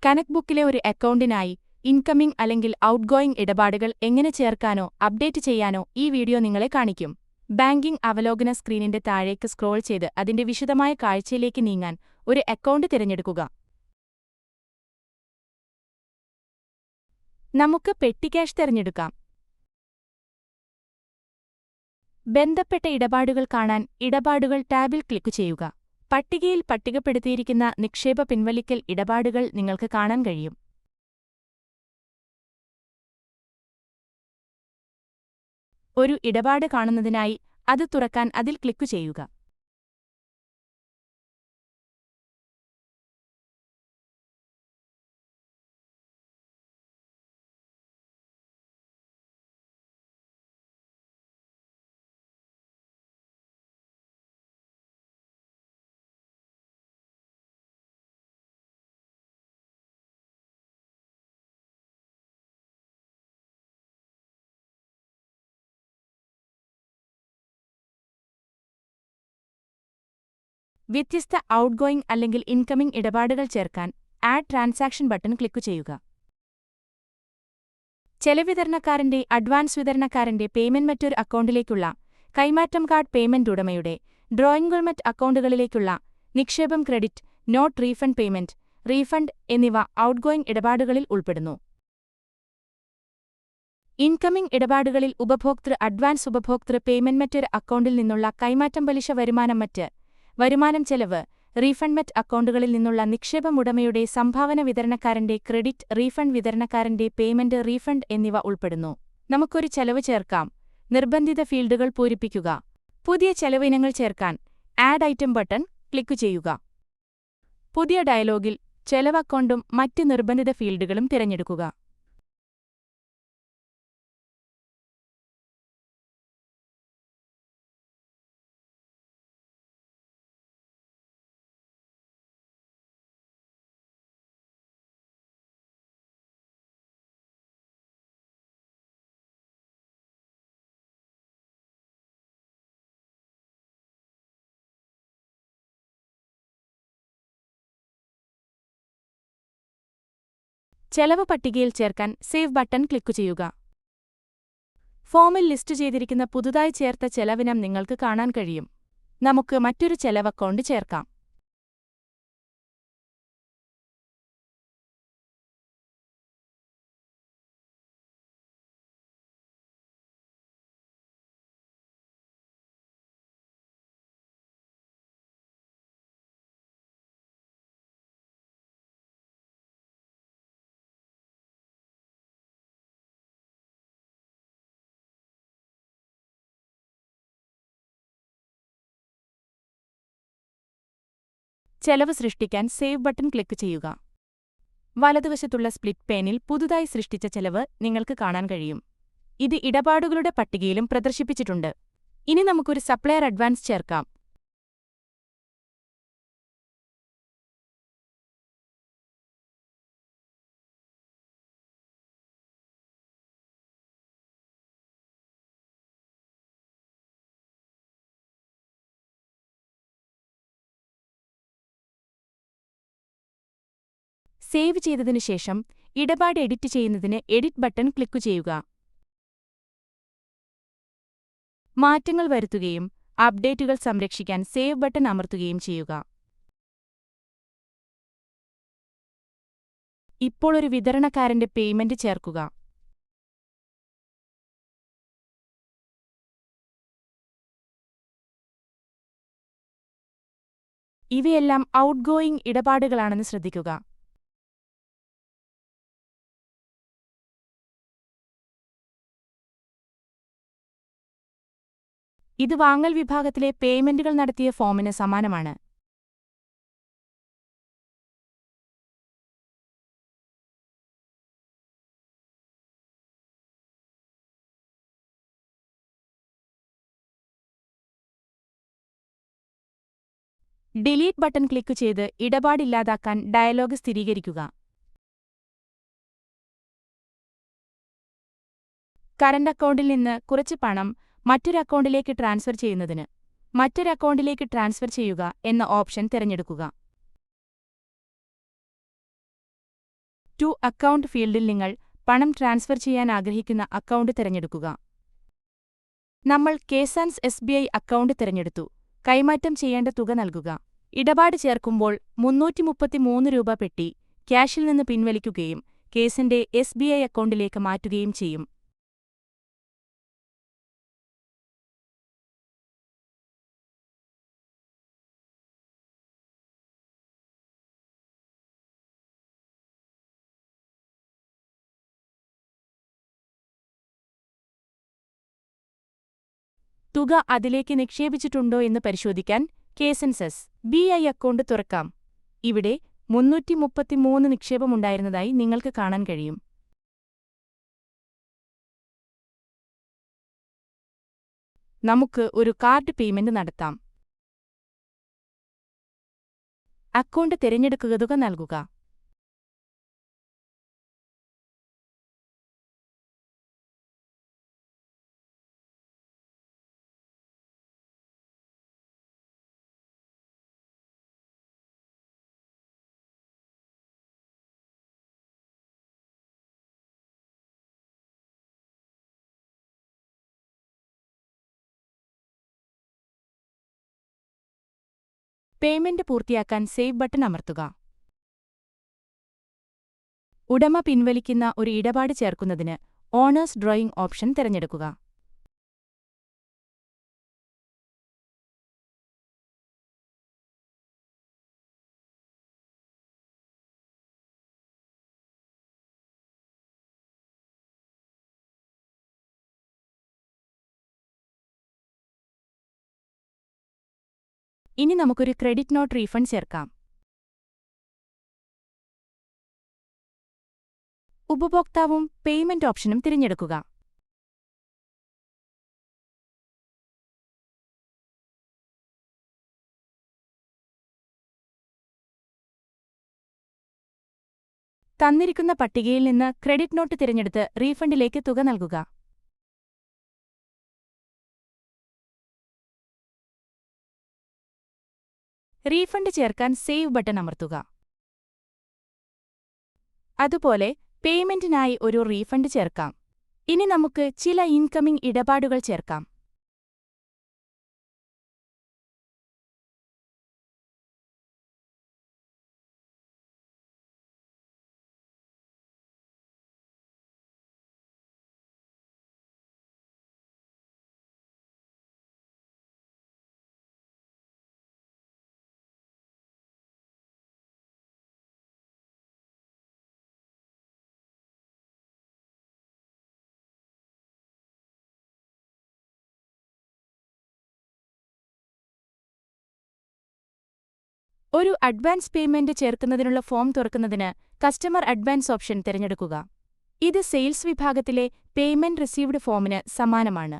കനക് ബുക്കിലെ ഒരു അക്കൗണ്ടിനായി ഇൻകമിംഗ് അല്ലെങ്കിൽ ഔട്ട്ഗോയിംഗ് ഇടപാടുകൾ എങ്ങനെ ചേർക്കാനോ അപ്ഡേറ്റ് ചെയ്യാനോ ഈ വീഡിയോ നിങ്ങളെ കാണിക്കും. ബാങ്കിംഗ് അവലോകന സ്ക്രീനിന്റെ താഴേക്ക് സ്ക്രോൾ ചെയ്ത് അതിന്റെ വിശദമായ കാഴ്ചയിലേക്ക് നീങ്ങാൻ ഒരു അക്കൗണ്ട് തിരഞ്ഞെടുക്കുക. നമുക്ക് പെട്ടി ക്യാഷ് തിരഞ്ഞെടുക്കാം. ബന്ധപ്പെട്ട ഇടപാടുകൾ കാണാൻ ഇടപാടുകൾ ടാബിൽ ക്ലിക്ക് ചെയ്യുക. പട്ടികയിൽ പട്ടികപ്പെടുത്തിയിരിക്കുന്ന നിക്ഷേപ പിൻവലിക്കൽ ഇടപാടുകൾ നിങ്ങൾക്ക് കാണാൻ കഴിയും. ഒരു ഇടപാട് കാണുന്നതിനായി അത് തുറക്കാൻ അതിൽ ക്ലിക്ക് ചെയ്യുക. വ്യത്യസ്ത ഔട്ട്ഗോയിംഗ് അല്ലെങ്കിൽ ഇൻകമിംഗ് ഇടപാടുകൾ ചേർക്കാൻ ആഡ് ട്രാൻസാക്ഷൻ ബട്ടൺ ക്ലിക്ക് ചെയ്യുക. ചെലവിതരണക്കാരന്റെ അഡ്വാൻസ് വിതരണക്കാരന്റെ പേയ്മെന്റ് മറ്റൊരു അക്കൗണ്ടിലേക്കുള്ള കൈമാറ്റം കാർഡ് പേയ്മെന്റ് ഉടമയുടെ ഡ്രോയിൻഗൾമെന്റ് അക്കൗണ്ടുകളിലേക്കുള്ള നിക്ഷേപം credit note refund payment refund എന്നിവ ഔട്ട്ഗോയിംഗ് ഇടപാടുകളിൽ ഉൾപ്പെടുന്നു. ഇൻകമിംഗ് ഇടപാടുകളിൽ ഉപഭോക്തൃ അഡ്വാൻസ് ഉപഭോക്തൃ പേയ്മെന്റ് മറ്റൊരു അക്കൗണ്ടിൽ നിന്നുള്ള കൈമാറ്റം പലിശ വരുമാനം ചെലവ് റീഫണ്ട് അക്കൗണ്ടുകളിൽ നിന്നുള്ള നിക്ഷേപം ഉടമയുടെ സംഭാവന വിതരണക്കാരന്റെ ക്രെഡിറ്റ് റീഫണ്ട് വിതരണക്കാരന്റെ പേയ്മെന്റ് റീഫണ്ട് എന്നിവ ഉൾപ്പെടുന്നു. നമുക്കൊരു ചെലവ് ചേർക്കാം. നിർബന്ധിത ഫീൽഡുകൾ പൂരിപ്പിക്കുക. പുതിയ ചെലവ് ഇനങ്ങൾ ചേർക്കാൻ ആഡ് ഐറ്റം ബട്ടൺ ക്ലിക്ക് ചെയ്യുക. പുതിയ ഡയലോഗിൽ ചെലവ് അക്കൗണ്ടും മറ്റ് നിർബന്ധിത ഫീൽഡുകളും തിരഞ്ഞെടുക്കുക. ചെലവ് പട്ടികയിൽ ചേർക്കാൻ സേവ് ബട്ടൺ ക്ലിക്ക് ചെയ്യുക. ഫോമിൽ ലിസ്റ്റ് ചെയ്തിരിക്കുന്ന പുതുതായി ചേർത്ത ചെലവിനം നിങ്ങൾക്ക് കാണാൻ കഴിയും. നമുക്ക് മറ്റൊരു ചെലവ് അക്കൗണ്ട് ചേർക്കാം. ചെലവ് സൃഷ്ടിക്കാൻ സേവ് ബട്ടൺ ക്ലിക്ക് ചെയ്യുക. വലതുവശത്തുള്ള സ്പ്ലിറ്റ് പേനിൽ പുതുതായി സൃഷ്ടിച്ച ചെലവ് നിങ്ങൾക്ക് കാണാൻ കഴിയും. ഇത് ഇടപാടുകളുടെ പട്ടികയിലും പ്രദർശിപ്പിച്ചിട്ടുണ്ട്. ഇനി നമുക്കൊരു സപ്ലയർ അഡ്വാൻസ് ചേർക്കാം. സേവ് ചെയ്തതിനുശേഷം ഇടപാട് എഡിറ്റ് ചെയ്യുന്നതിന് എഡിറ്റ് ബട്ടൺ ക്ലിക്ക് ചെയ്യുക. മാറ്റങ്ങൾ വരുത്തുകയും അപ്ഡേറ്റുകൾ സംരക്ഷിക്കാൻ സേവ് ബട്ടൺ അമർത്തുകയും ചെയ്യുക. ഇപ്പോൾ ഒരു വിതരണക്കാരന്റെ പേയ്മെന്റ് ചേർക്കുക. ഇവയെല്ലാം ഔട്ട്ഗോയിംഗ് ഇടപാടുകളാണെന്ന് ശ്രദ്ധിക്കുക. ഇത് വാങ്ങൽ വിഭാഗത്തിലെ പേയ്മെന്റുകൾ നടത്തിയ ഫോമിന് സമാനമാണ്. ഡിലീറ്റ് ബട്ടൺ ക്ലിക്ക് ചെയ്ത് ഇടപാടില്ലാതാക്കാൻ ഡയലോഗ് സ്ഥിരീകരിക്കുക. കറന്റ് അക്കൗണ്ടിൽ നിന്ന് കുറച്ച് പണം മറ്റൊരു അക്കൗണ്ടിലേക്ക് ട്രാൻസ്ഫർ ചെയ്യുന്നതിന് മറ്റൊരു അക്കൗണ്ടിലേക്ക് ട്രാൻസ്ഫർ ചെയ്യുക എന്ന ഓപ്ഷൻ തിരഞ്ഞെടുക്കുക. ടു അക്കൗണ്ട് ഫീൽഡിൽ നിങ്ങൾ പണം ട്രാൻസ്ഫർ ചെയ്യാൻ ആഗ്രഹിക്കുന്ന അക്കൗണ്ട് തിരഞ്ഞെടുക്കുക. നമ്മൾ കേസാൻസ് SBI അക്കൗണ്ട് തിരഞ്ഞെടുത്തു. കൈമാറ്റം ചെയ്യേണ്ട തുക നൽകുക. ഇടപാട് ചേർക്കുമ്പോൾ 333 രൂപ പെട്ടി ക്യാഷിൽ നിന്ന് പിൻവലിക്കുകയും കേസിന്റെ SBI അക്കൗണ്ടിലേക്ക് മാറ്റുകയും ചെയ്യും. തുക അതിലേക്ക് നിക്ഷേപിച്ചിട്ടുണ്ടോ എന്ന് പരിശോധിക്കാൻ കേസൻസ് SBI അക്കൗണ്ട് തുറക്കാം. ഇവിടെ 333 നിക്ഷേപമുണ്ടായിരുന്നതായി നിങ്ങൾക്ക് കാണാൻ കഴിയും. നമുക്ക് ഒരു കാർഡ് പേയ്മെന്റ് നടത്താം. അക്കൗണ്ട് തിരഞ്ഞെടുക്കുക, തുക നൽകുക. പേയ്മെന്റ് പൂർത്തിയാക്കാൻ സേവ് ബട്ടൺ അമർത്തുക. ഉടമ പിൻവലിക്കുന്ന ഒരു ഇടപാട് ചേർക്കുന്നതിന് ഓണേഴ്സ് ഡ്രോയിംഗ് ഓപ്ഷൻ തിരഞ്ഞെടുക്കുക. ഇനി നമുക്കൊരു ക്രെഡിറ്റ് നോട്ട് റീഫണ്ട് ചേർക്കാം. ഉപഭോക്താവും പേയ്മെന്റ് ഓപ്ഷനും തിരഞ്ഞെടുക്കുക. തന്നിരിക്കുന്ന പട്ടികയിൽ നിന്ന് ക്രെഡിറ്റ് നോട്ട് തിരഞ്ഞെടുത്ത് റീഫണ്ടിലേക്ക് തുക നൽകുക. റീഫണ്ട് ചേർക്കാൻ സേവ് ബട്ടൺ അമർത്തുക. അതുപോലെ പേയ്മെന്റിനായി ഒരു റീഫണ്ട് ചേർക്കാം. ഇനി നമുക്ക് ചില ഇൻകമിംഗ് ഇടപാടുകൾ ചേർക്കാം. ഒരു അഡ്വാൻസ് പേയ്മെന്റ് ചേർക്കുന്നതിനുള്ള ഫോം തുറക്കുന്നതിന് കസ്റ്റമർ അഡ്വാൻസ് ഓപ്ഷൻ തിരഞ്ഞെടുക്കുക. ഇത് സെയിൽസ് വിഭാഗത്തിലെ പേയ്മെന്റ് റിസീവ്ഡ് ഫോമിന് സമാനമാണ്.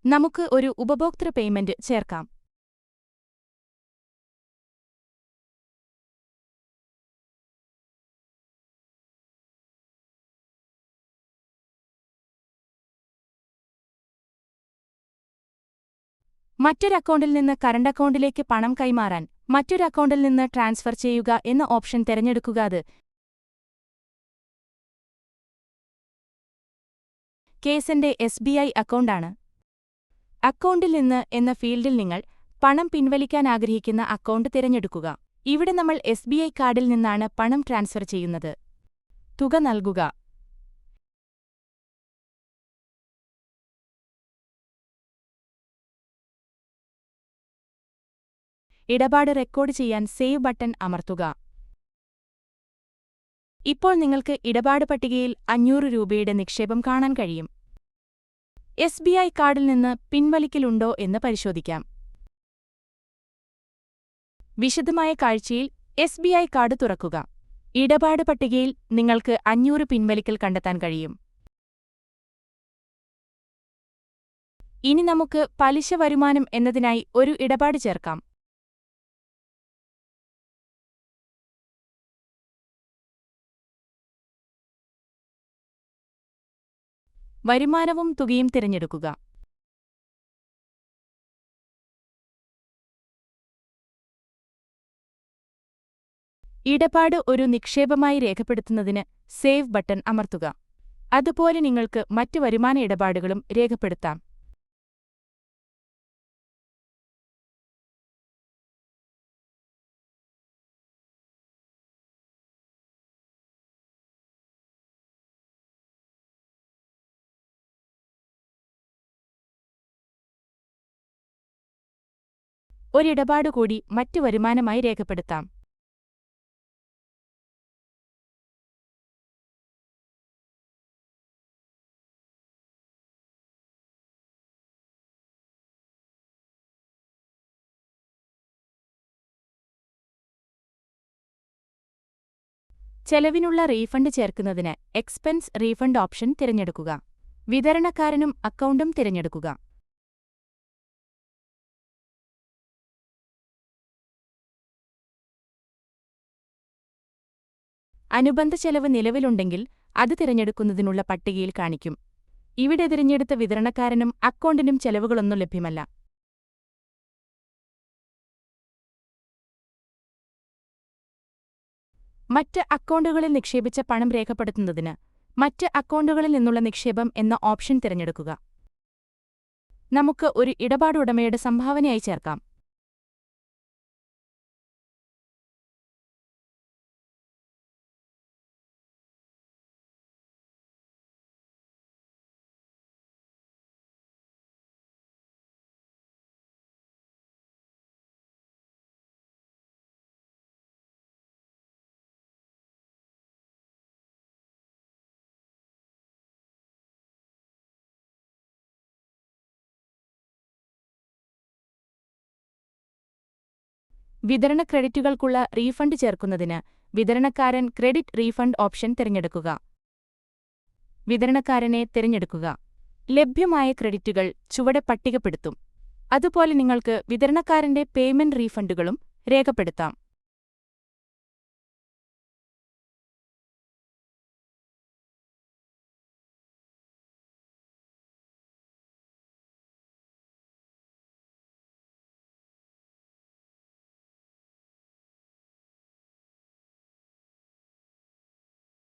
നമുക്ക് ഒരു ഉപഭോക്തൃ പേയ്മെന്റ് ചേർക്കാം. മറ്റൊരു അക്കൗണ്ടിൽ നിന്ന് കറണ്ട് അക്കൗണ്ടിലേക്ക് പണം കൈമാറാൻ മറ്റൊരു അക്കൗണ്ടിൽ നിന്ന് ട്രാൻസ്ഫർ ചെയ്യുക എന്ന ഓപ്ഷൻ തിരഞ്ഞെടുക്കുക. അത് കേസിന്റെ SBI അക്കൗണ്ടാണ്. അക്കൗണ്ടിൽ നിന്ന് എന്ന ഫീൽഡിൽ നിങ്ങൾ പണം പിൻവലിക്കാൻ ആഗ്രഹിക്കുന്ന അക്കൗണ്ട് തിരഞ്ഞെടുക്കുക. ഇവിടെ നമ്മൾ SBI കാർഡിൽ നിന്നാണ് പണം ട്രാൻസ്ഫർ ചെയ്യുന്നത്. തുക നൽകുക. ഇടപാട് റെക്കോർഡ് ചെയ്യാൻ സേവ് ബട്ടൺ അമർത്തുക. ഇപ്പോൾ നിങ്ങൾക്ക് ഇടപാട് പട്ടികയിൽ 500 രൂപയുടെ നിക്ഷേപം കാണാൻ കഴിയും. SBI കാർഡിൽ നിന്ന് പിൻവലിക്കലുണ്ടോ എന്ന് പരിശോധിക്കാം. വിശദമായ കാഴ്ചയിൽ SBI കാർഡ് തുറക്കുക. ഇടപാട് പട്ടികയിൽ നിങ്ങൾക്ക് 500 പിൻവലിക്കൽ കണ്ടെത്താൻ കഴിയും. ഇനി നമുക്ക് പലിശ വരുമാനം എന്നതിനായി ഒരു ഇടപാട് ചേർക്കാം. വരുമാനവും തുകയും തിരഞ്ഞെടുക്കുക. ഇടപാട് ഒരു നിക്ഷേപമായി രേഖപ്പെടുത്തുന്നതിന് സേവ് ബട്ടൺ അമർത്തുക. അതുപോലെ നിങ്ങൾക്ക് മറ്റ് വരുമാന ഇടപാടുകളും രേഖപ്പെടുത്താം. ഒരിടപാട് കൂടി മറ്റ് വരുമാനമായി രേഖപ്പെടുത്താം. ചെലവിനുള്ള റീഫണ്ട് ചേർക്കുന്നതിന് എക്സ്പെൻസ് റീഫണ്ട് ഓപ്ഷൻ തിരഞ്ഞെടുക്കുക. വിതരണക്കാരനും അക്കൗണ്ടും തിരഞ്ഞെടുക്കുക. അനുബന്ധ ചെലവ് നിലവിലുണ്ടെങ്കിൽ അത് തിരഞ്ഞെടുക്കുന്നതിനുള്ള പട്ടികയിൽ കാണിക്കും. ഇവിടെ തിരഞ്ഞെടുത്ത വിതരണക്കാരനും അക്കൗണ്ടിനും ചെലവുകളൊന്നും ലഭ്യമല്ല. മറ്റ് അക്കൗണ്ടുകളിൽ നിക്ഷേപിച്ച പണം രേഖപ്പെടുത്തുന്നതിന് മറ്റ് അക്കൗണ്ടുകളിൽ നിന്നുള്ള നിക്ഷേപം എന്ന ഓപ്ഷൻ തിരഞ്ഞെടുക്കുക. നമുക്ക് ഒരു ഇടപാട് ഉടമയുടെ സംഭാവനയായി ചേർക്കാം. വിതരണ ക്രെഡിറ്റുകൾക്കുള്ള റീഫണ്ട് ചേർക്കുന്നതിന് വിതരണക്കാരൻ ക്രെഡിറ്റ് റീഫണ്ട് ഓപ്ഷൻ തിരഞ്ഞെടുക്കുക. വിതരണക്കാരനെ തിരഞ്ഞെടുക്കുക. ലഭ്യമായ ക്രെഡിറ്റുകൾ ചുവടെ പട്ടികപ്പെടുത്തും. അതുപോലെ നിങ്ങൾക്ക് വിതരണക്കാരന്റെ പേയ്മെന്റ് റീഫണ്ടുകളും രേഖപ്പെടുത്താം.